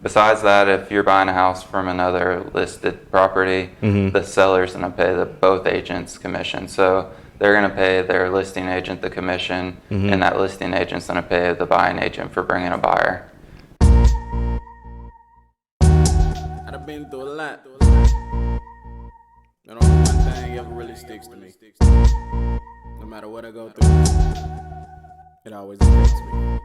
Besides that, if you're buying a house from another listed property, the seller's going to pay both agents commission. So they're going to pay their listing agent the commission, and that listing agent's going to pay the buying agent for bringing a buyer. I've been through a lot. But only one thing ever really sticks to me. No matter what I go through, it always affects me.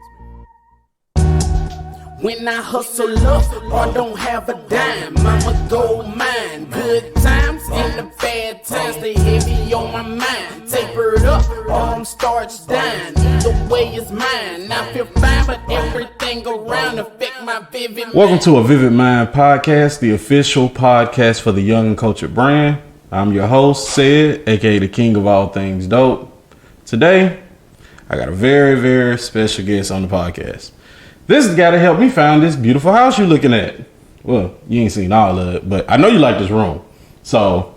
When I hustle up or don't have a dime, I'ma go mine. Good times and the bad times, they heavy on my mind. Tapered up or I'm starched down. Either way is mine. I feel fine, but everything around affect my vivid mind. Welcome to a Vivid Mind podcast, the official podcast for the Young and Cultured brand. I'm your host, Sid, aka the king of all things dope. Today, I got a very, very special guest on the podcast. This is the guy to help me find this beautiful house you're looking at. Well, you ain't seen all of it, but I know you like this room. So,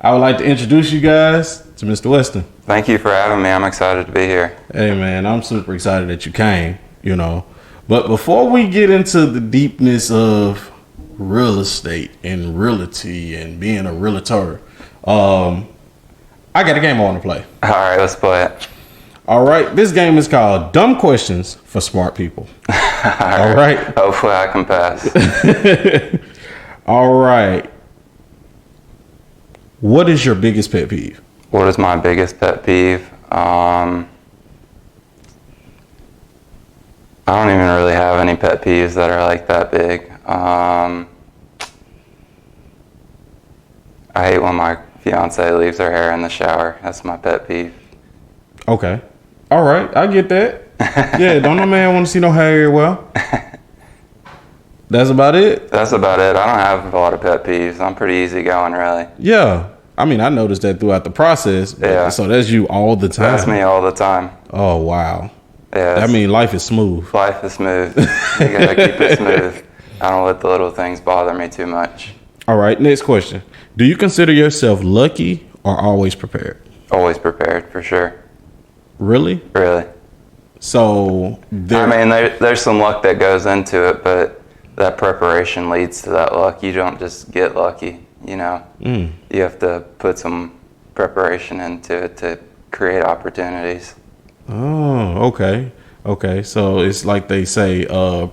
I would like to introduce you guys to Mr. Weston. Thank you for having me. I'm excited to be here. Hey, man, I'm super excited that you came, you know. But before we get into the deepness of real estate and realty and being a realtor, I got a game I want to play. All right, let's play it. All right, this game is called Dumb Questions for Smart People. All right. Hopefully I can pass. All right. What is your biggest pet peeve? What is my biggest pet peeve? I don't even really have any pet peeves that are like that big. I hate when my fiance leaves her hair in the shower. That's my pet peeve. Okay. All right, I get that. Yeah, don't no man want to see no hair. Well, that's about it. That's about it. I don't have a lot of pet peeves. I'm pretty easygoing, really. Yeah. I mean, I noticed that throughout the process. Yeah. So that's you all the time. That's me all the time. Oh, wow. Yeah. I mean, life is smooth. Life is smooth. You gotta keep it smooth. I don't let the little things bother me too much. All right, next question. Do you consider yourself lucky or always prepared? Always prepared, for sure. Really? Really. So, I mean, there's some luck that goes into it, but that preparation leads to that luck. You don't just get lucky, you know. You have to put some preparation into it to create opportunities. Oh, okay. Okay, so it's like they say,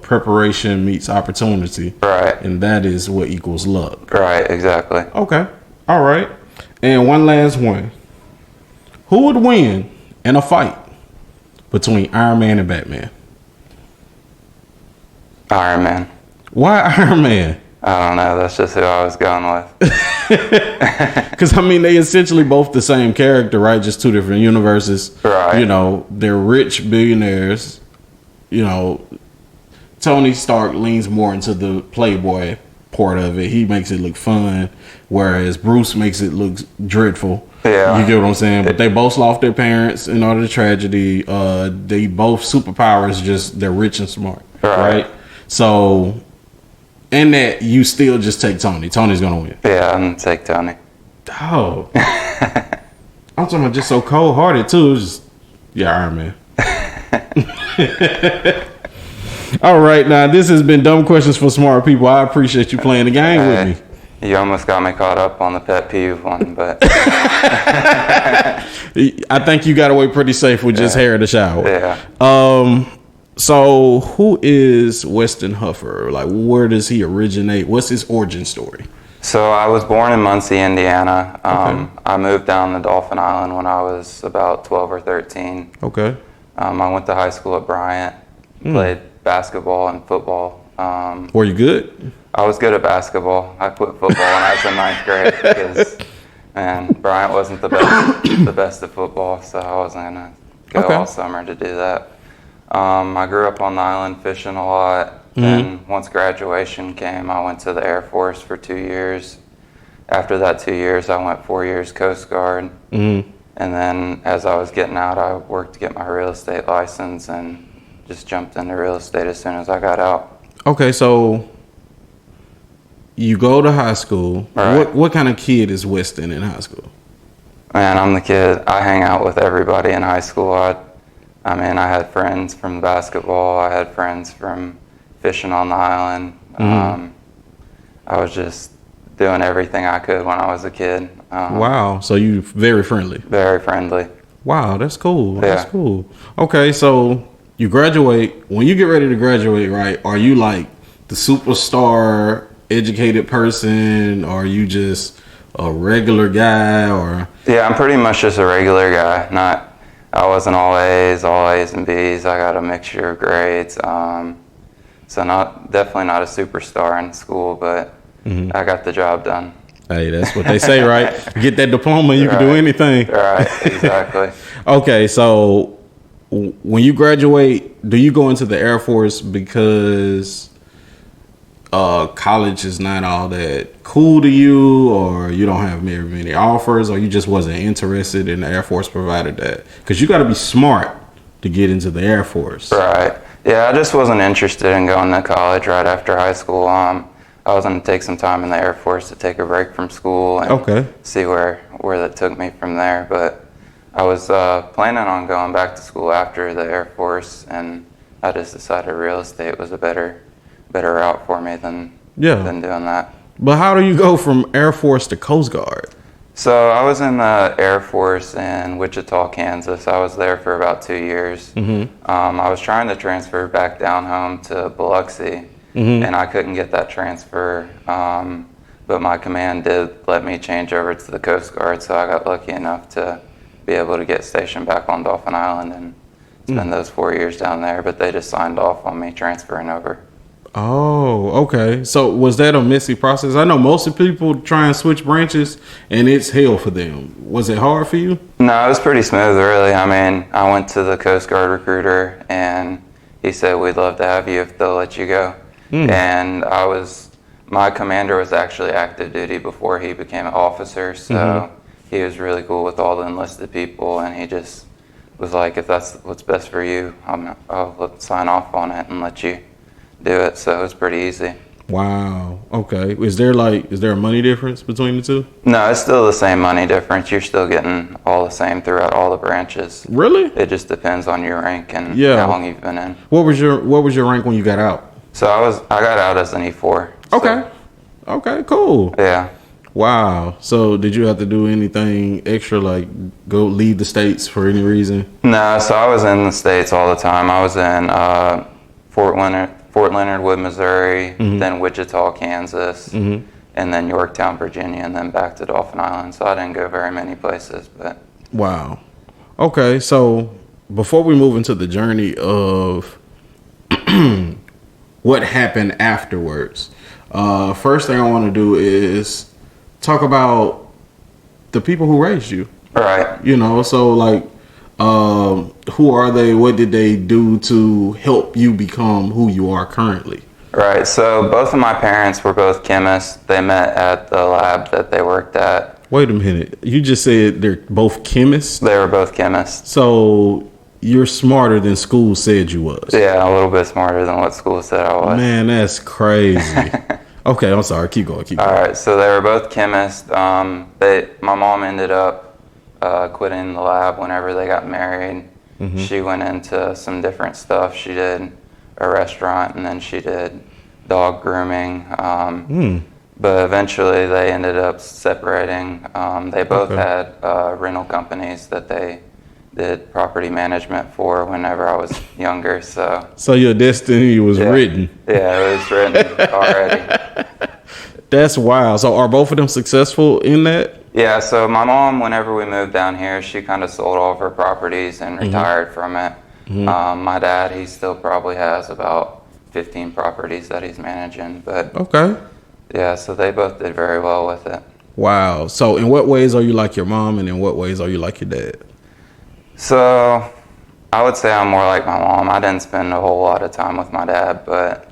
preparation meets opportunity. Right. And that is what equals luck. Right, exactly. Okay. All right. And one last one. Who would win in a fight between Iron Man and Batman? Iron Man. Why Iron Man? I don't know. That's just who I was going with. Because, I mean, they essentially both the same character, right? Just two different universes. Right. You know, they're rich billionaires. You know, Tony Stark leans more into the playboy part of it. He makes it look fun, whereas Bruce makes it look dreadful. Yeah. You get what I'm saying? But they both lost their parents in order to tragedy. They both superpowers, just they're rich and smart. Right? So, in that, you still just take Tony. Tony's going to win. Yeah, I'm going to take Tony. Oh. I'm talking about just so cold-hearted, too. It's just, yeah, Iron Man. All right, now, this has been Dumb Questions for Smart People. I appreciate you playing the game with me. You almost got me caught up on the pet peeve one, but I think you got away pretty safe with just hair in the shower. yeah. So who is Weston Huffer? Like, where does he originate? What's his origin story? So I was born in Muncie, Indiana. Okay. I moved down to Dolphin Island when I was about 12 or 13. Okay. I went to high school at Bryant, played basketball and football. Were you good? I was good at basketball. I quit football when I was in 9th grade because, man, Bryant wasn't the best at football, so I wasn't going to go all summer to do that. I grew up on the island fishing a lot. Then once graduation came, I went to the Air Force for 2 years. After that 2 years, I went 4 years Coast Guard. And then as I was getting out, I worked to get my real estate license and just jumped into real estate as soon as I got out. Okay, so you go to high school. Right. What kind of kid is Weston in high school? Man, I'm the kid. I hang out with everybody in high school. I mean, I had friends from basketball. I had friends from fishing on the island. I was just doing everything I could when I was a kid. Wow. So you very friendly. Very friendly. Wow, that's cool. Yeah. That's cool. Okay, so you graduate. When you get ready to graduate, right, are you like the superstar educated person, or are you just a regular guy, or? Yeah, I'm pretty much just a regular guy. I wasn't all A's and B's. I got a mixture of grades. So definitely not a superstar in school, but I got the job done. Hey, that's what they say, right? Get that diploma, you can do anything. Right, exactly. Okay, so when you graduate, do you go into the Air Force because college is not all that cool to you, or you don't have very many offers, or you just wasn't interested and the Air Force provided that? Because you got to be smart to get into the Air Force. Right. Yeah, I just wasn't interested in going to college right after high school. I was going to take some time in the Air Force to take a break from school and see where that took me from there. But I was planning on going back to school after the Air Force, and I just decided real estate was a better route for me than doing that. But how do you go from Air Force to Coast Guard? So I was in the Air Force in Wichita, Kansas. I was there for about 2 years. I was trying to transfer back down home to Biloxi, and I couldn't get that transfer. But my command did let me change over to the Coast Guard, so I got lucky enough to be able to get stationed back on Dauphin Island and spend those 4 years down there. But they just signed off on me transferring over. Oh, okay. So was that a messy process? I know most of people try and switch branches, and it's hell for them. Was it hard for you? No, it was pretty smooth, really. I mean, I went to the Coast Guard recruiter, and he said, we'd love to have you if they'll let you go. And my commander was actually active duty before he became an officer, so he was really cool with all the enlisted people, and he just was like, if that's what's best for you, I'll sign off on it and let you do it. So it was pretty easy. Wow. Okay. Is there a money difference between the two? No, it's still the same money difference. You're still getting all the same throughout all the branches. Really? It just depends on your rank and how long you've been in. What was your rank when you got out? So I got out as an E4. Okay. Okay, cool. Yeah. Wow. So did you have to do anything extra, like go leave the States for any reason? No, so I was in the States all the time. I was in Fort Leonard Wood, Missouri, then Wichita, Kansas, and then Yorktown, Virginia, and then back to Dauphin Island. So I didn't go very many places, but. Wow. Okay, so before we move into the journey of what happened afterwards, first thing I want to do is talk about the people who raised you. Right. You know, so like, who are they? What did they do to help you become who you are currently? Right. So both of my parents were both chemists. They met at the lab that they worked at. Wait a minute. You just said they're both chemists? They were both chemists. So you're smarter than school said you was? Yeah, a little bit smarter than what school said I was. Man, that's crazy. Okay, I'm sorry. Keep going. All right. So they were both chemists. My mom ended up quitting the lab whenever they got married. She went into some different stuff. She did a restaurant, and then she did dog grooming. But eventually they ended up separating. They both had rental companies that they did property management for whenever I was younger. So your destiny was written. Yeah, it was written already. That's wild. So are both of them successful in that? Yeah, so my mom, whenever we moved down here, she kind of sold all of her properties and retired from it. My dad, he still probably has about 15 properties that he's managing. But yeah, so they both did very well with it. Wow. So in what ways are you like your mom, and in what ways are you like your dad? So I would say I'm more like my mom. I didn't spend a whole lot of time with my dad, but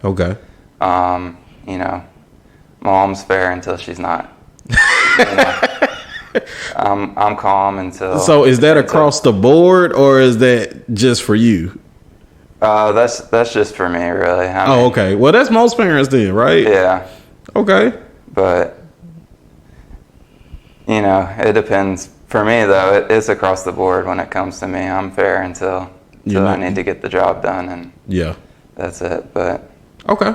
you know, my mom's fair until she's not. You know? I'm calm until. So is that across the board, or is that just for you? That's just for me, really. I mean, okay. Well, that's most parents then, right? Yeah. Okay. But you know, it depends. For me, though, it's across the board when it comes to me. I'm fair until I need to get the job done, and that's it. But Okay.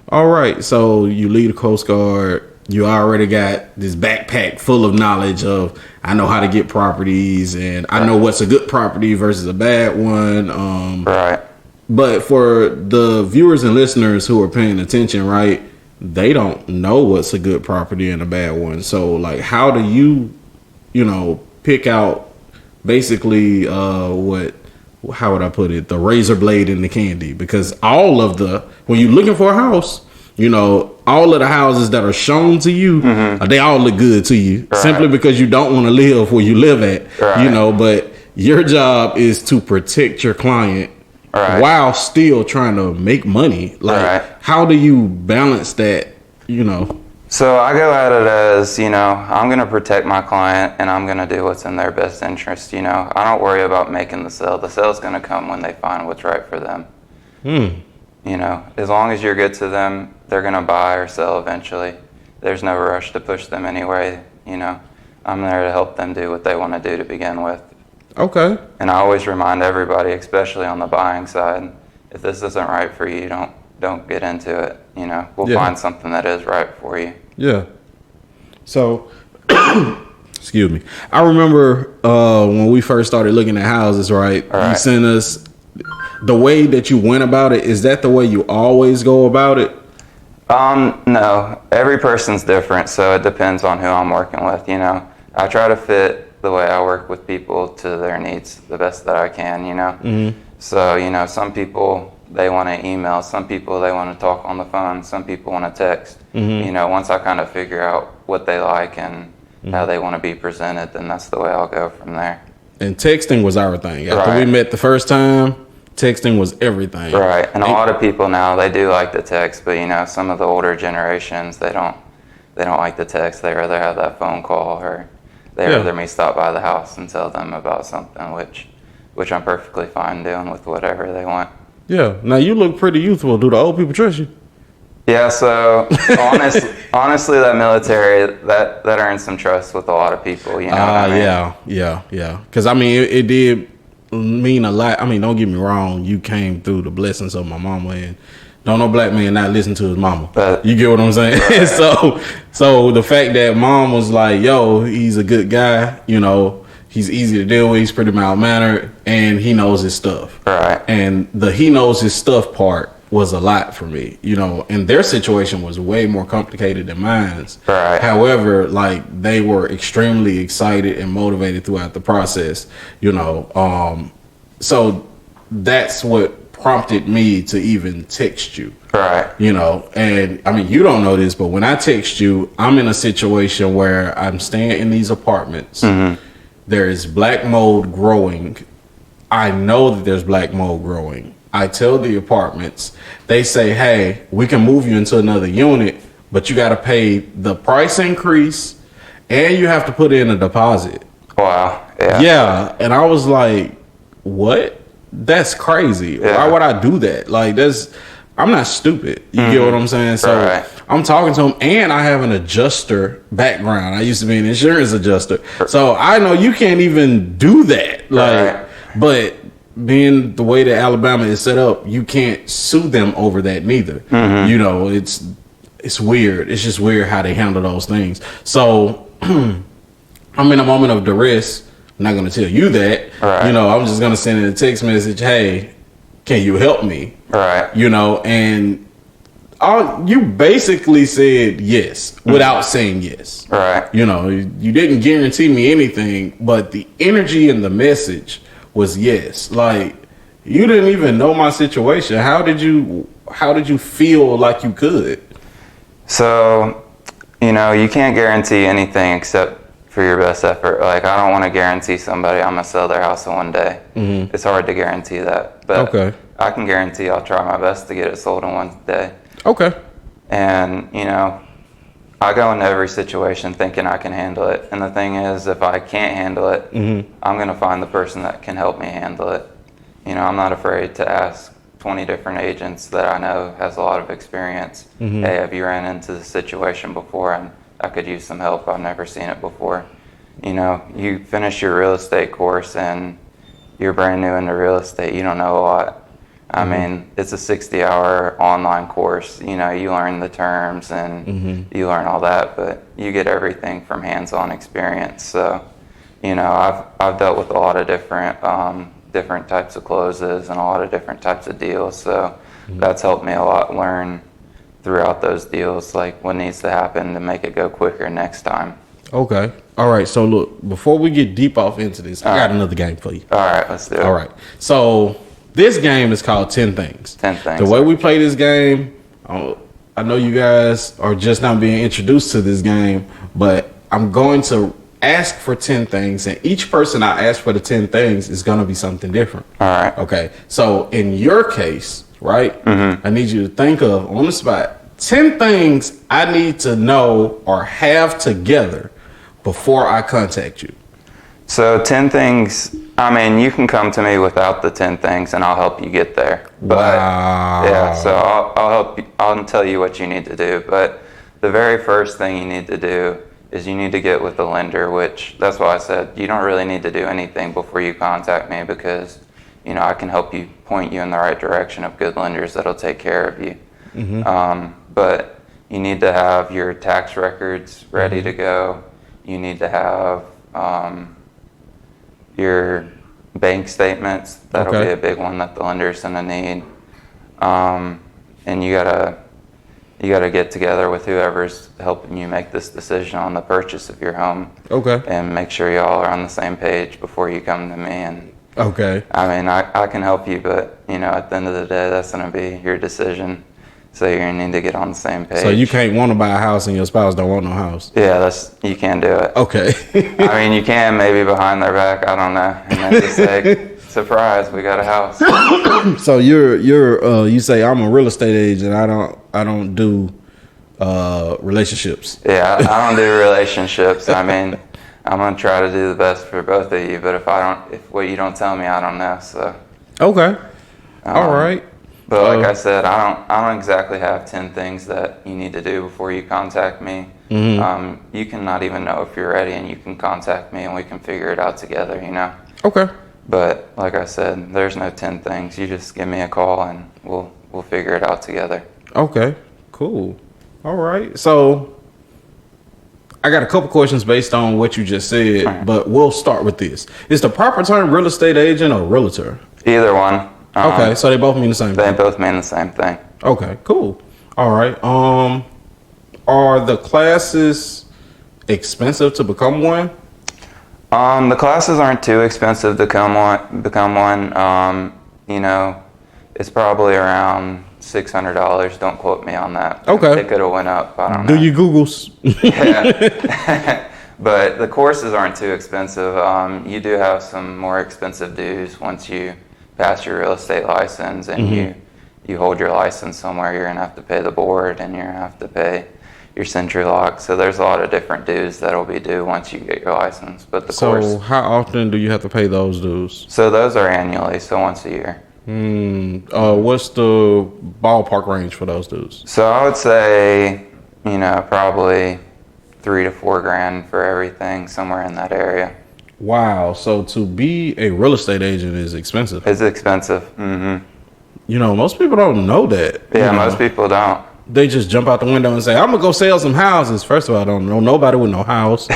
All right. So you leave the Coast Guard. You already got this backpack full of knowledge of, I know how to get properties, and I know what's a good property versus a bad one. Right. But for the viewers and listeners who are paying attention, right, they don't know what's a good property and a bad one. So, like, how do you, pick out basically how would I put it, the razor blade in the candy? Because when you're looking for a house, all of the houses that are shown to you, they all look good to you, simply because you don't want to live where you live at, but your job is to protect your client while still trying to make money. Like, how do you balance that, So I go at it as, I'm going to protect my client and I'm going to do what's in their best interest. I don't worry about making the sale. The sale's going to come when they find what's right for them. As long as you're good to them, they're going to buy or sell eventually. There's no rush to push them anyway. I'm there to help them do what they want to do to begin with. Okay. And I always remind everybody, especially on the buying side, if this isn't right for you, don't get into it. We'll find something that is right for you. Yeah. So, excuse me. I remember when we first started looking at houses, right? You sent us the way that you went about it. Is that the way you always go about it? No. Every person's different, so it depends on who I'm working with. I try to fit the way I work with people to their needs the best that I can. So, some people, they want to email. Some people, they want to talk on the phone. Some people want to text. Once I kind of figure out what they like and how they want to be presented, then that's the way I'll go from there. And texting was our thing. After we met the first time, texting was everything. Right. And a lot of people now, they do like the text, but some of the older generations, they don't like the text. They rather have that phone call, or they rather me stop by the house and tell them about something, which I'm perfectly fine doing with whatever they want. Yeah. Now you look pretty youthful. Do the old people trust you? Yeah. So honestly, that military that earns some trust with a lot of people. What I mean? Yeah. Because it did mean a lot. Don't get me wrong. You came through the blessings of my mama, and don't no black man not listen to his mama. But, you get what I'm saying? Right. So the fact that mom was like, "Yo, he's a good guy," he's easy to deal with. He's pretty mild-mannered, and he knows his stuff. Right. And the he knows his stuff part was a lot for me. And their situation was way more complicated than mine's. Right. However, they were extremely excited and motivated throughout the process. So that's what prompted me to even text you. Right. And you don't know this, but when I text you, I'm in a situation where I'm staying in these apartments. There is black mold growing. I know that there's black mold growing. I tell the apartments, they say, hey, we can move you into another unit, but you got to pay the price increase and you have to put in a deposit. Wow. Yeah. Yeah. And I was like, what? That's crazy. Yeah. Why would I do that? I'm not stupid. You get what I'm saying? So I'm talking to him, and I have an adjuster background. I used to be an insurance adjuster. So I know you can't even do that. But being the way that Alabama is set up, you can't sue them over that neither. It's weird. It's just weird how they handle those things. So I'm in a moment of duress. I'm not going to tell you that. I'm just going to send in a text message, hey, can you help me? And you basically said yes without saying yes. You didn't guarantee me anything, but the energy and the message was yes. You didn't even know my situation. How did you feel like you could? So, you can't guarantee anything except for your best effort. I don't want to guarantee somebody I'm going to sell their house in one day. It's hard to guarantee that. But I can guarantee I'll try my best to get it sold in one day. Okay. And, I go into every situation thinking I can handle it. And the thing is, if I can't handle it, I'm going to find the person that can help me handle it. I'm not afraid to ask 20 different agents that I know has a lot of experience. Hey, have you ran into this situation before? And I could use some help. I've never seen it before. You finish your real estate course and you're brand new into real estate. You don't know a lot. I mean, it's a 60-hour online course. You know, you learn the terms and you learn all that, but you get everything from hands-on experience. So, you know, I've dealt with a lot of different types of closes and a lot of different types of deals. So that's helped me a lot learn throughout those deals, like what needs to happen to make it go quicker next time. Okay. All right. So look, before we get deep off into this, I got another game for you. All right, let's do it. All right. So this game is called 10 Things. 10 Things. The way we play this game, I know you guys are just now being introduced to this game, but I'm going to ask for 10 things, and each person I ask for the 10 things is going to be something different. All right. Okay. So in your case, right, I need you to think of, on the spot, 10 things I need to know or have together before I contact you. So 10 things, I mean, you can come to me without the 10 things and I'll help you get there. But, wow. Yeah, so I'll help you, I'll tell you what you need to do. But the very first thing you need to do is you need to get with the lender, which that's why I said you don't really need to do anything before you contact me, because, you know, I can help you, point you in the right direction of good lenders that'll take care of you. But you need to have your tax records ready to go. You need to have your bank statements. That'll be a big one that the lender's gonna need. And you gotta get together with whoever's helping you make this decision on the purchase of your home. Okay. And make sure y'all are on the same page before you come to me. And I mean, I can help you, but you know, at the end of the day, that's gonna be your decision. So you're gonna need to get on the same page. So you can't want to buy a house and your spouse don't want no house. Yeah, you can't do it. Okay. I mean, you can maybe behind their back. I don't know. And then just say, surprise, we got a house. So you say I'm a real estate agent. I don't do relationships. Yeah, I don't do relationships. I mean, I'm gonna try to do the best for both of you. But if what you don't tell me, I don't know. So. Okay. All right. But like I said, I don't exactly have 10 things that you need to do before you contact me. You can not even know if you're ready, and you can contact me and we can figure it out together, you know? Okay. But like I said, there's no 10 things. You just give me a call and we'll figure it out together. Okay, cool. All right. So I got a couple questions based on what you just said, but we'll start with this. Is the proper term real estate agent or realtor? Either one. Okay, so they both mean the same thing. They both mean the same thing. Okay, cool. All right. Are the classes expensive to become one? The classes aren't too expensive to become one. You know, it's probably around $600. Don't quote me on that. Okay. It could have went up. I don't know. Do you Googles? Yeah. But the courses aren't too expensive. You do have some more expensive dues once you pass your real estate license and you hold your license somewhere. You're gonna have to pay the board and you're gonna have to pay your Century Lock. So there's a lot of different dues that'll be due once you get your license. But the course. So how often do you have to pay those dues? So those are annually, so once a year. What's the ballpark range for those dues? So I would say, you know, probably $3 to $4 grand for everything, somewhere in that area. Wow. So to be a real estate agent is expensive. It's expensive. You know, most people don't know that. Yeah, most people don't. They just jump out the window and say, I'm going to go sell some houses. First of all, I don't know nobody with no house,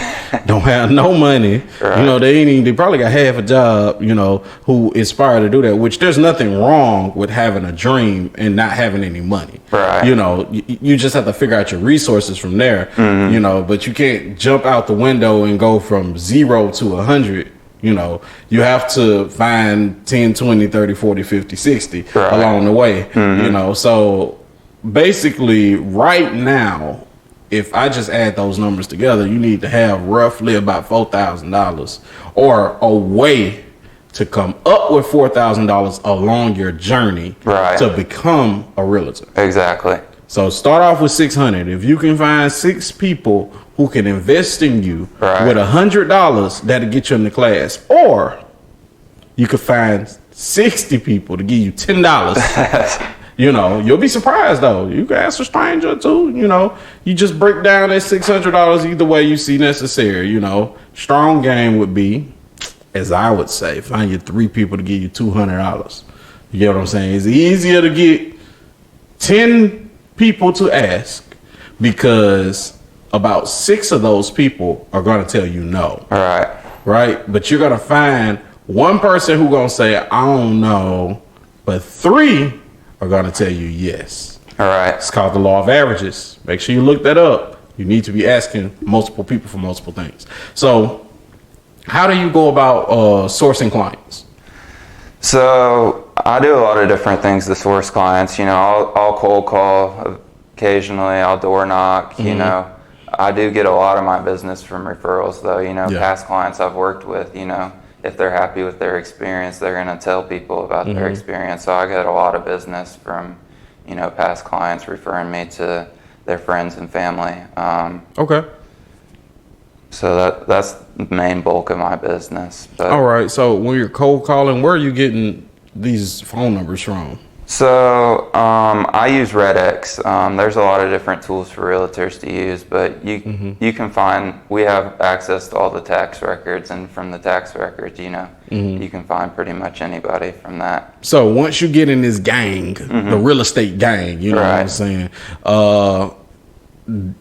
don't have no money. Right. You know, they probably got half a job, you know, who inspired to do that, which there's nothing wrong with having a dream and not having any money. Right. You know, you just have to figure out your resources from there, you know, but you can't jump out the window and go from 0 to 100. You know, you have to find 10, 20, 30, 40, 50, 60 along the way, you know, so basically right now, if I just add those numbers together, you need to have roughly about $4,000 or a way to come up with $4,000 along your journey to become a realtor. Exactly. So start off with 600. If you can find 6 people who can invest in you with $100, that'll get you in the class. Or you could find 60 people to give you $10. You know, you'll be surprised though. You can ask a stranger too, you know. You just break down that $600 either way you see necessary, you know. Strong game would be, as I would say, find you 3 people to give you $200. You get what I'm saying? It's easier to get 10 people to ask because about 6 of those people are going to tell you no. All right. Right? But you're going to find one person who's going to say, I don't know, but 3 are going to tell you yes. All right. It's called the law of averages. Make sure you look that up. You need to be asking multiple people for multiple things. So how do you go about sourcing clients? So I do a lot of different things to source clients. You know, I'll cold call occasionally. I'll door knock. You know, I do get a lot of my business from referrals, though. You know, past clients I've worked with. You know, if they're happy with their experience, they're going to tell people about their experience. So I get a lot of business from, you know, past clients referring me to their friends and family. Okay. So that's the main bulk of my business. But, all right. So when you're cold calling, where are you getting these phone numbers from? So I use RedX. There's a lot of different tools for realtors to use, but you can find, we have access to all the tax records, and from the tax records, you know, you can find pretty much anybody from that. So once you get in this gang, the real estate gang, you know what I'm saying?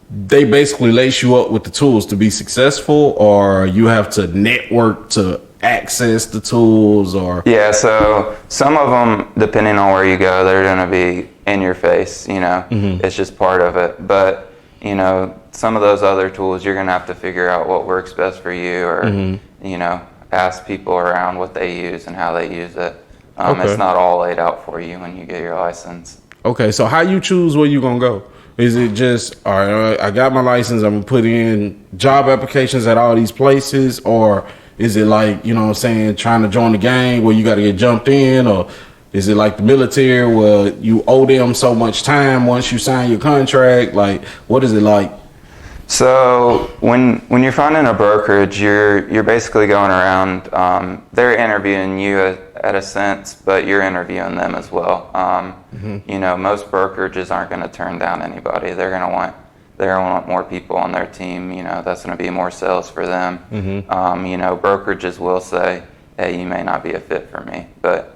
They basically lace you up with the tools to be successful, or you have to network to access the tools, or yeah. So some of them, depending on where you go, they're going to be in your face. You know, it's just part of it. But you know, some of those other tools, you're going to have to figure out what works best for you, or you know, ask people around what they use and how they use it. It's not all laid out for you when you get your license. Okay, so how you choose where you gonna go? Is it just, all right, I got my license, I'm gonna put in job applications at all these places, or is it like, you know what I'm saying, trying to join the gang where you got to get jumped in, or is it like the military where you owe them so much time once you sign your contract? Like, what is it like? So when you're finding a brokerage, you're basically going around. They're interviewing you at a sense, but you're interviewing them as well. You know, most brokerages aren't going to turn down anybody. They're going to want more people on their team. You know, that's going to be more sales for them. You know, brokerages will say, "Hey, you may not be a fit for me," but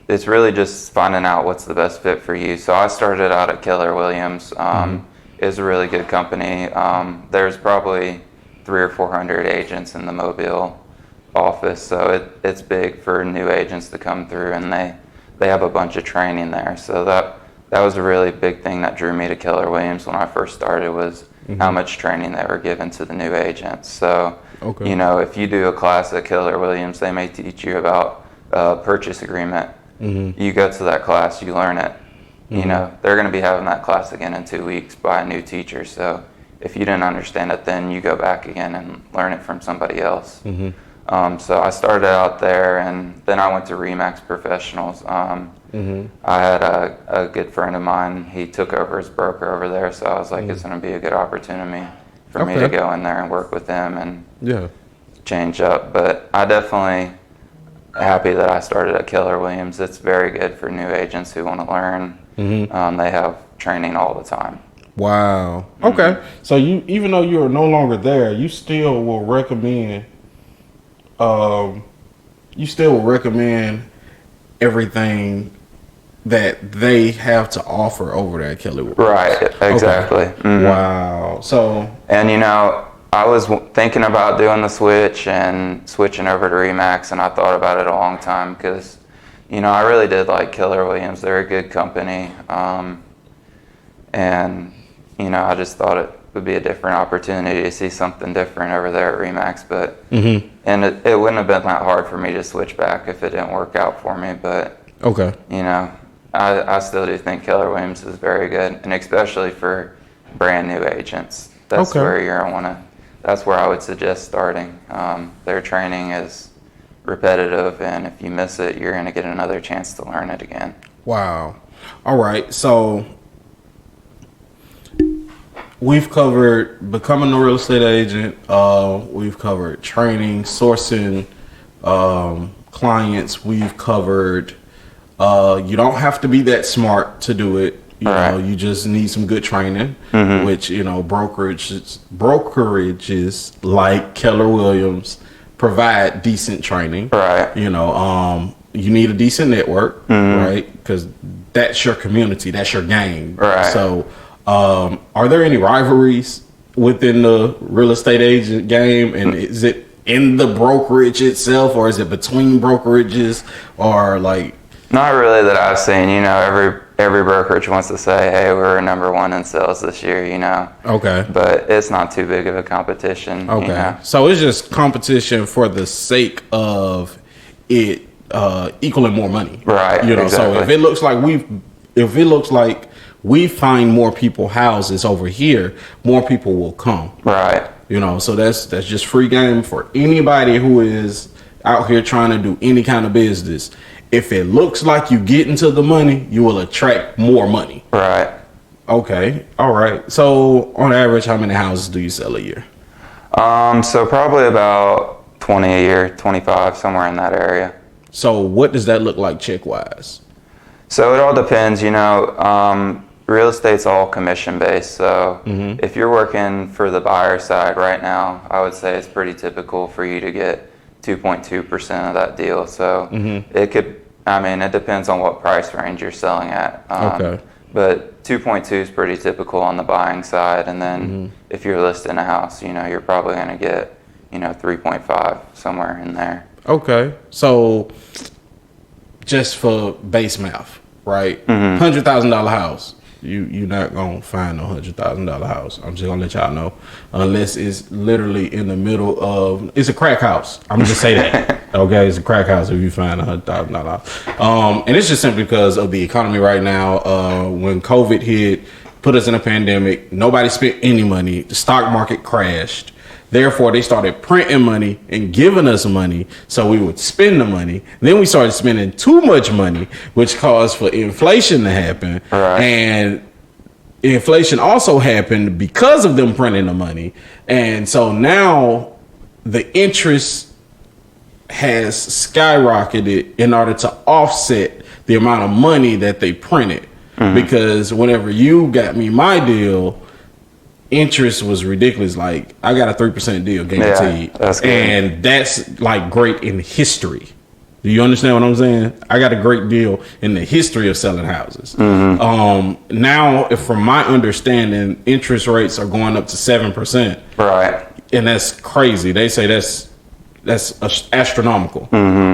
it's really just finding out what's the best fit for you. So I started out at Keller Williams. Is a really good company. There's probably 300 or 400 agents in the Mobile office, so it's big for new agents to come through, and they have a bunch of training there. So that was a really big thing that drew me to Keller Williams when I first started, was how much training they were giving to the new agents. So you know, if you do a class at Keller Williams, they may teach you about purchase agreement. You go to that class, you learn it. You know, they're going to be having that class again in 2 weeks by a new teacher. So if you didn't understand it then, you go back again and learn it from somebody else. So I started out there, and then I went to RE/MAX Professionals. I had a good friend of mine. He took over as broker over there, so I was like, it's going to be a good opportunity for me to go in there and work with them and change up. But I definitely happy that I started at Keller Williams. It's very good for new agents who want to learn. They have training all the time. Wow. Okay. So you, even though you're no longer there, you still will recommend everything that they have to offer over there at Keller Williams. Right, exactly. Okay. Wow. So, and you know, I was thinking about doing the switch and switching over to RE/MAX, and I thought about it a long time because, you know, I really did like Keller Williams. They're a good company. And, you know, I just thought it would be a different opportunity to see something different over there at RE/MAX. But, and it wouldn't have been that hard for me to switch back if it didn't work out for me. But, you know, I still do think Keller Williams is very good, and especially for brand new agents. That's where you're going to want to. That's where I would suggest starting. Their training is repetitive, and if you miss it, you're going to get another chance to learn it again. Wow. All right. So we've covered becoming a real estate agent. We've covered training, sourcing clients. We've covered you don't have to be that smart to do it. You know, you just need some good training, which, you know, brokerages like Keller Williams provide decent training. You know, you need a decent network, right? Because that's your community, that's your game. Right. So, are there any rivalries within the real estate agent game? And is it in the brokerage itself, or is it between brokerages, or like? Not really that I've seen. You know, every brokerage wants to say, "Hey, we're number one in sales this year." You know. Okay. But it's not too big of a competition. Okay. You know? So it's just competition for the sake of it equaling more money. Right. You know. Exactly. So if it looks like we find more people houses over here, more people will come. Right. You know. So that's just free game for anybody who is out here trying to do any kind of business. If it looks like you get into the money, you will attract more money. Right. Okay. All right. So on average, how many houses do you sell a year? So probably about 20 a year, 25, somewhere in that area. So what does that look like check wise? So it all depends, you know, real estate's all commission based. So if you're working for the buyer side right now, I would say it's pretty typical for you to get 2.2% of that deal. So it depends on what price range you're selling at. Okay. But 2.2 is pretty typical on the buying side. And then if you're listing a house, you know, you're probably going to get, you know, 3.5 somewhere in there. Okay. So just for base math, right? $100,000 house. You're not gonna find a $100,000 house. I'm just gonna let y'all know, unless it's literally in the middle of. It's a crack house. I'm gonna just say that. Okay, it's a crack house if you find $100,000 house. And it's just simply because of the economy right now. When COVID hit, put us in a pandemic. Nobody spent any money. The stock market crashed. Therefore, they started printing money and giving us money so we would spend the money. Then we started spending too much money, which caused for inflation to happen. Right. And inflation also happened because of them printing the money. And so now the interest has skyrocketed in order to offset the amount of money that they printed. Because whenever you got me my deal, interest was ridiculous. Like I got a 3% deal guaranteed. Yeah, that's good. And that's like great in history. Do you understand what I'm saying? I got a great deal in the history of selling houses. Now, if from my understanding, interest rates are going up to 7%. Right. And that's crazy. They say that's astronomical.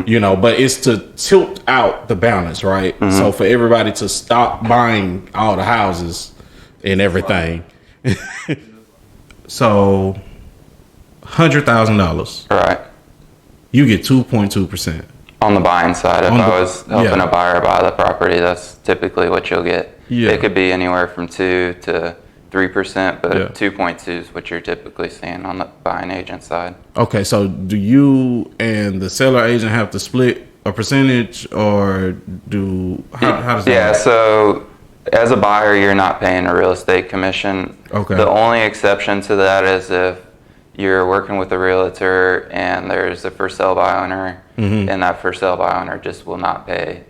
You know, but it's to tilt out the balance, right? So for everybody to stop buying all the houses and everything. So $100,000. Right. You get 2.2%. On the buying side, if I was helping a buyer buy the property, that's typically what you'll get. Yeah. It could be anywhere from 2 to 3%, but Yeah. 2.2 is what you're typically seeing on the buying agent side. Okay, so do you and the seller agent have to split a percentage, or how does that Yeah, work? so as a buyer, you're not paying a real estate commission. Okay. The only exception to that is if you're working with a realtor and there's a for sale by owner, and that for sale by owner just will not pay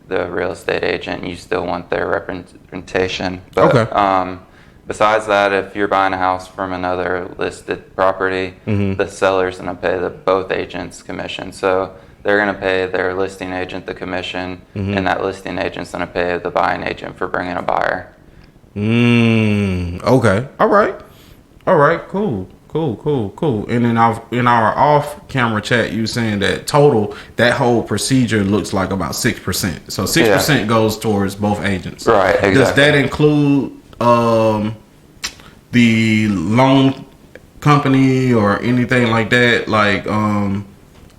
the real estate agent. You still want their representation. But, Okay. Besides that, if you're buying a house from another listed property, the seller's going to pay both agents commission. So they're going to pay their listing agent the commission, and that listing agent's going to pay the buying agent for bringing a buyer. Okay. All right. Cool. And in our off-camera chat, you saying that total, that whole procedure looks like about 6%. So 6% goes towards both agents. Right. Exactly. Does that include the loan company or anything like that? Like,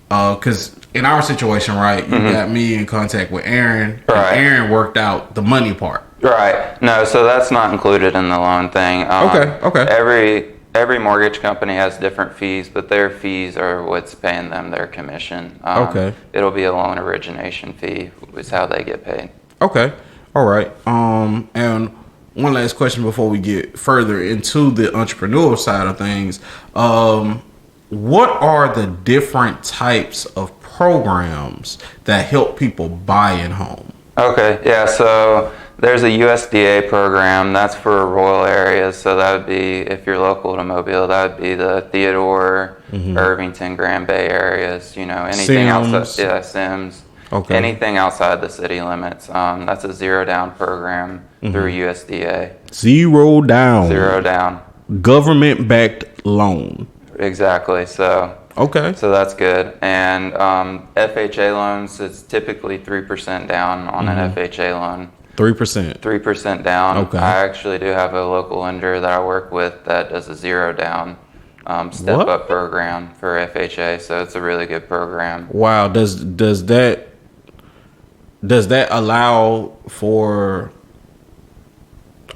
because in our situation, right, you got me in contact with Aaron. Right. And Aaron worked out the money part. Right. No, so that's not included in the loan thing. Okay. Every mortgage company has different fees, but their fees are what's paying them their commission. Okay. It'll be a loan origination fee is how they get paid. Okay. All right. And one last question before we get further into the entrepreneurial side of things. What are the different types of programs that help people buy a home? Okay. Yeah. So there's a USDA program that's for rural areas. So that would be, if you're local to Mobile, that would be the Theodore, Irvington, Grand Bay areas. You know, anything Sims. outside. Yeah, Sims. Okay. Anything outside the city limits. That's a zero down program through USDA. Zero down. Zero down. Government backed loan. Exactly. So Okay. that's good. And FHA loans, it's typically 3% down on an FHA loan. 3%. 3% down. Okay. I actually do have a local lender that I work with that does a zero down step up program for FHA. So it's a really good program. Wow. Does that allow for?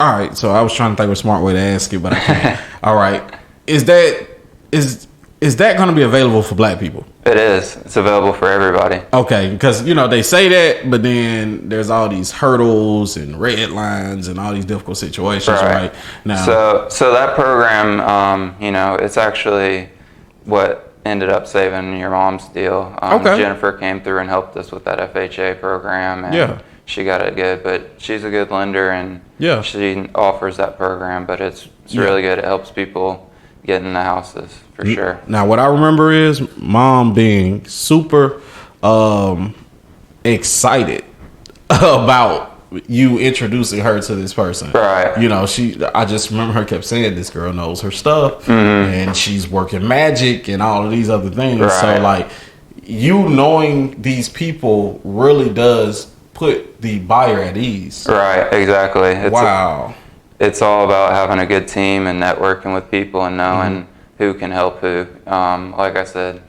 All right. So I was trying to think of a smart way to ask it, but I can't. All right. Is that going to be available for black people? It is. It's available for everybody. Okay, because they say that, but then there's all these hurdles and red lines and all these difficult situations, right? Now, so that program, it's actually what ended up saving your mom's deal. Okay. Jennifer came through and helped us with that FHA program, and she got it good. But she's a good lender, and she offers that program. But it's really good. It helps people get in the houses for sure. Now, what I remember is Mom being super excited about you introducing her to this person. Right. I just remember her kept saying this girl knows her stuff and she's working magic and all of these other things. Right. So like you knowing these people really does put the buyer at ease. Right, exactly. Wow. It's all about having a good team and networking with people and knowing who can help who. Like I said,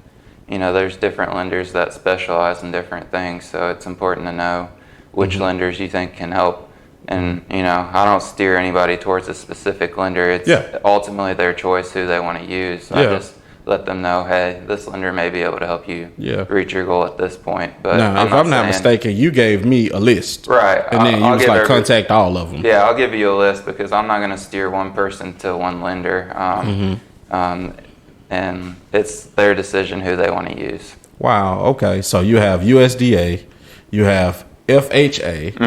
there's different lenders that specialize in different things, so it's important to know which lenders you think can help. And, I don't steer anybody towards a specific lender. It's ultimately their choice who they want to use. I just let them know, hey, this lender may be able to help you reach your goal at this point. But now, if I'm not mistaken, you gave me a list. Right. And then you was like, contact all of them. Yeah, I'll give you a list because I'm not going to steer one person to one lender. And it's their decision who they want to use. Wow. Okay. So you have USDA, you have FHA,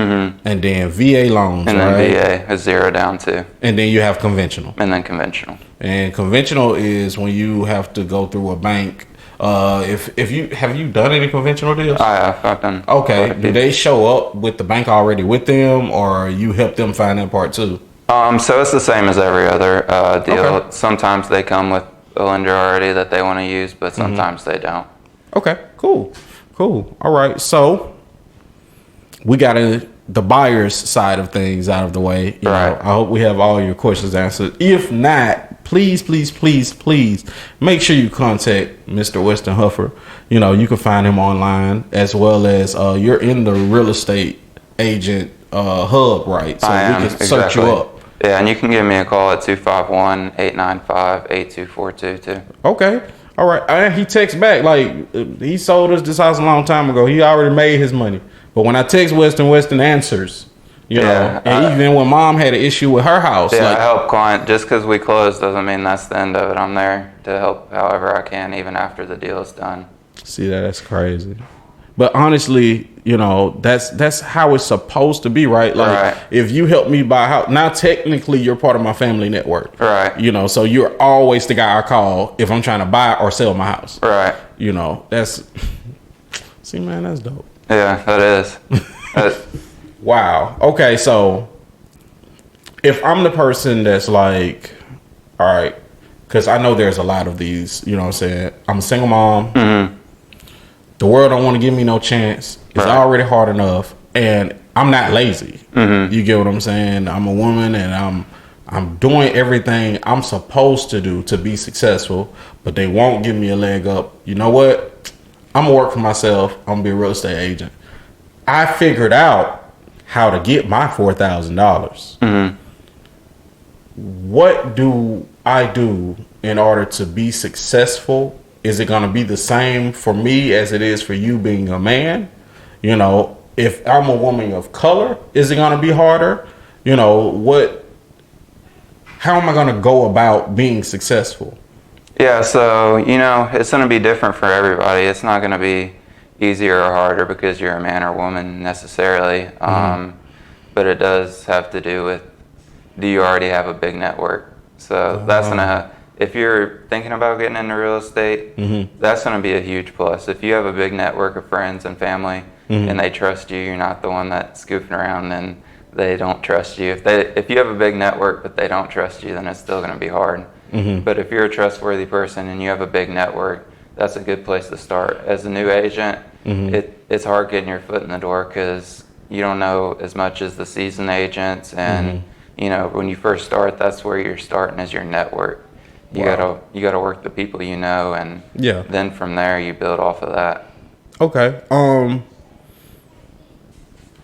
and then VA loans, and then VA is zero down too. And then you have conventional. And then conventional. And conventional is when you have to go through a bank. If you have you done any conventional deals? I have. I've done. Okay. Do they show up with the bank already with them, or you help them find that part too? So it's the same as every other deal. Okay. Sometimes they come with a lender already that they want to use, but sometimes they don't. Okay. Cool. All right. So we got the buyer's side of things out of the way. You know, I hope we have all your questions answered. If not, please make sure you contact Mr. Weston Huffer. You can find him online, as well as you're in the real estate agent hub, right? So we can search you up. Yeah, and you can give me a call at 251-895-8242 too. Okay. All right. And he texts back like he sold us this house a long time ago. He already made his money. But when I text Weston answers. And even when Mom had an issue with her house. Yeah, I help client. Just because we close doesn't mean that's the end of it. I'm there to help however I can, even after the deal is done. See, that's crazy. But honestly, that's how it's supposed to be, right? Like, if you help me buy a house, now technically you're part of my family network. Right. So you're always the guy I call if I'm trying to buy or sell my house. Right. See, man, that's dope. Yeah, that is. Wow. Okay, so if I'm the person that's like, all right, because I know there's a lot of these, you know what I'm saying? I'm a single mom. The world don't want to give me no chance. It's already hard enough. And I'm not lazy. You get what I'm saying? I'm a woman and I'm doing everything I'm supposed to do to be successful, but they won't give me a leg up. You know what? I'm going to work for myself. I'm going to be a real estate agent. I figured out how to get my $4,000. What do I do in order to be successful? Is it going to be the same for me as it is for you being a man? If I'm a woman of color, is it going to be harder? How am I going to go about being successful? Yeah, so, it's going to be different for everybody. It's not going to be easier or harder because you're a man or woman necessarily. But it does have to do with, do you already have a big network? So that's going to, if you're thinking about getting into real estate, that's going to be a huge plus. If you have a big network of friends and family, and they trust you. You're not the one that's goofing around and they don't trust you. If you have a big network but they don't trust you, then it's still going to be hard. But if you're a trustworthy person and you have a big network, that's a good place to start. As a new agent, it's hard getting your foot in the door because you don't know as much as the seasoned agents, and you know, when you first start, that's where you're starting, as your network. You gotta work the people you know, and then from there you build off of that. Okay.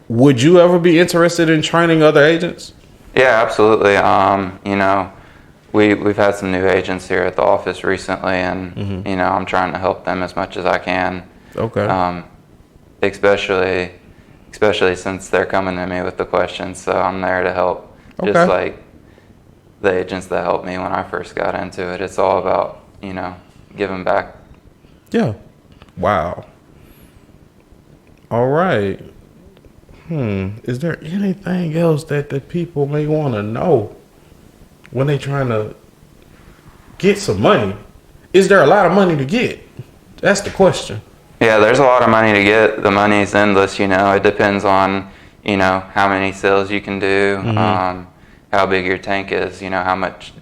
Would you ever be interested in training other agents? Yeah, absolutely. You know, we've had some new agents here at the office recently, and you know, I'm trying to help them as much as I can. Okay. Especially since they're coming to me with the questions, so I'm there to help. Okay. Just like the agents that helped me when I first got into it. It's all about, you know, giving back. Yeah. Wow. All right. Is there anything else that the people may want to know when they trying to get some money? Is there a lot of money to get? That's the question. Yeah, there's a lot of money to get. The money's endless, you know. It depends on, you know, how many sales you can do, how big your tank is, you know, how much,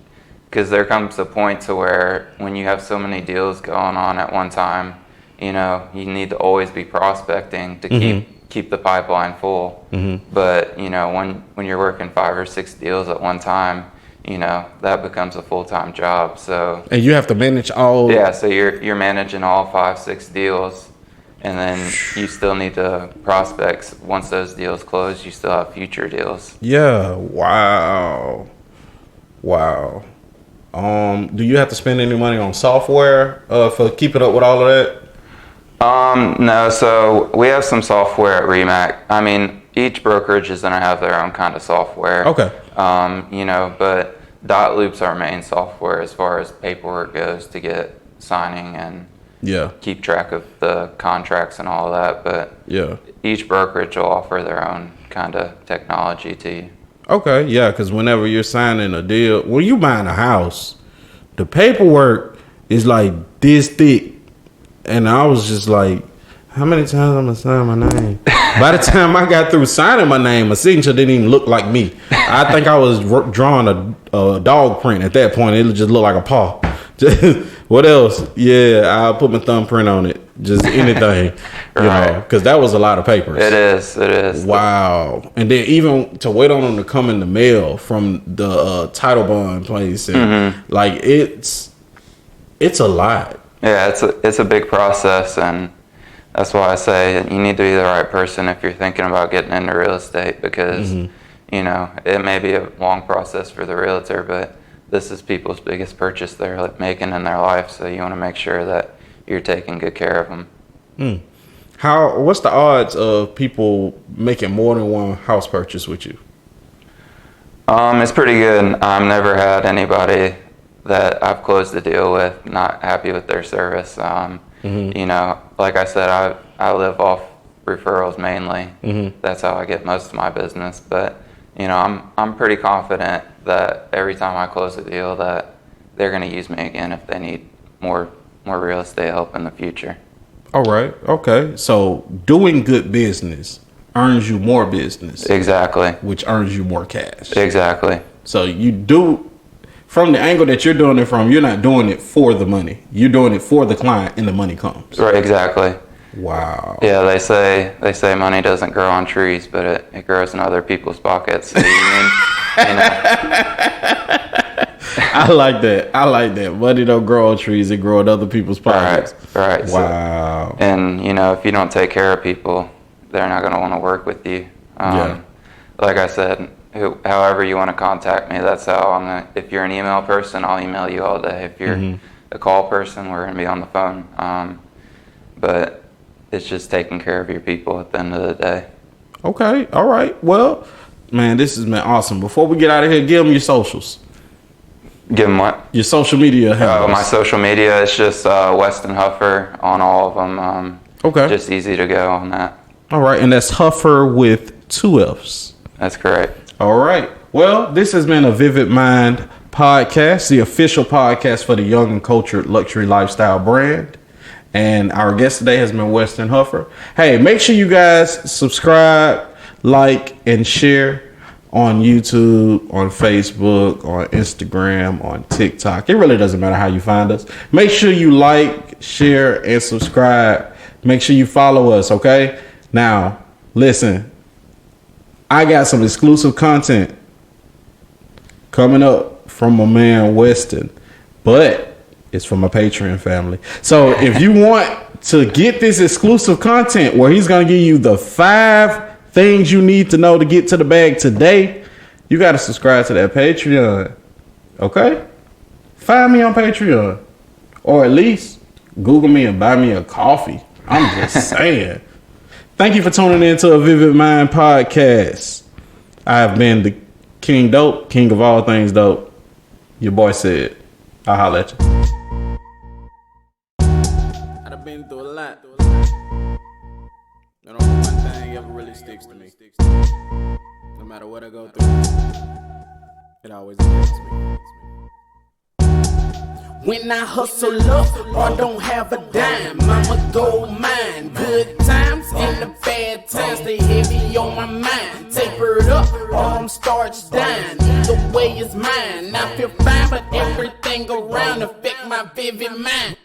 because there comes a point to where when you have so many deals going on at one time, you know, you need to always be prospecting to keep the pipeline full. But, you know, when you're working 5 or 6 deals at one time, you know, that becomes a full-time job. So, and you have to manage all. Yeah, so you're managing all 5, 6 deals, and then you still need to prospect. Once those deals close, you still have future deals. Yeah. Wow. Do you have to spend any money on software for keeping up with all of that? No, so we have some software at Remac. I mean, each brokerage is going to have their own kind of software. Okay. You know, but Dot Loop's our main software as far as paperwork goes to get signing and keep track of the contracts and all of that. But each brokerage will offer their own kind of technology to you. Okay, yeah, because whenever you're signing a deal, when you buying a house, the paperwork is like this thick. And I was just like, how many times I'm going to sign my name? By the time I got through signing my name, my signature didn't even look like me. I think I was drawing a dog print at that point. It just looked like a paw. What else? Yeah, I'll put my thumbprint on it. Just anything, you know, because that was a lot of papers. It is. Wow. And then even to wait on them to come in the mail from the title bond place. And like, it's a lot. Yeah, it's a big process, and that's why I say you need to be the right person if you're thinking about getting into real estate, because you know, it may be a long process for the realtor, but this is people's biggest purchase they're making in their life, so you want to make sure that you're taking good care of them. What's the odds of people making more than one house purchase with you? It's pretty good. I've never had anybody that I've closed the deal with not happy with their service. You know, like I said, I live off referrals mainly. That's how I get most of my business. But you know, I'm pretty confident that every time I close a deal that they're going to use me again if they need more real estate help in the future. All right. Okay. So doing good business earns you more business. Exactly. Which earns you more cash. Exactly. So you do. From the angle that you're doing it from, you're not doing it for the money. You're doing it for the client, and the money comes. Right, exactly. Wow. Yeah, they say money doesn't grow on trees, but it grows in other people's pockets. So you know. I like that. Money don't grow on trees; it grows in other people's pockets. Right. Wow. So, and you know, if you don't take care of people, they're not going to want to work with you. Like I said, however you want to contact me, that's how if you're an email person, I'll email you all day. If you're a call person, we're going to be on the phone. But it's just taking care of your people at the end of the day. Okay. All right. Well, man, this has been awesome. Before we get out of here, give them your socials. Give them what? Your social media handles. My social media is just Weston Huffer on all of them. Okay. Just easy to go on that. All right. And that's Huffer with 2 F's. That's correct. All right. Well, this has been a Vivid Mind podcast, the official podcast for the young and cultured luxury lifestyle brand. And our guest today has been Weston Huffer. Hey, make sure you guys subscribe, like, and share on YouTube, on Facebook, on Instagram, on TikTok. It really doesn't matter how you find us. Make sure you like, share, and subscribe. Make sure you follow us, okay? Now, listen, I got some exclusive content coming up from my man Weston, but it's from my Patreon family. So if you want to get this exclusive content where he's going to give you the 5 things you need to know to get to the bag today, you got to subscribe to that Patreon. Okay? Find me on Patreon. Or at least Google me and buy me a coffee. I'm just saying. Thank you for tuning in to a Vivid Mind podcast. I have been the King Dope, king of all things dope. Your boy said, I'll holler at you. I've been through a lot. And only one thing ever really sticks to me. No matter what I go through, it always affects me. When I hustle up or don't have a dime, I'ma go mine. Good times and the bad times, they heavy on my mind. Tapered up, arms starch down. Either way is mine. I feel fine, but everything around affect my vivid mind.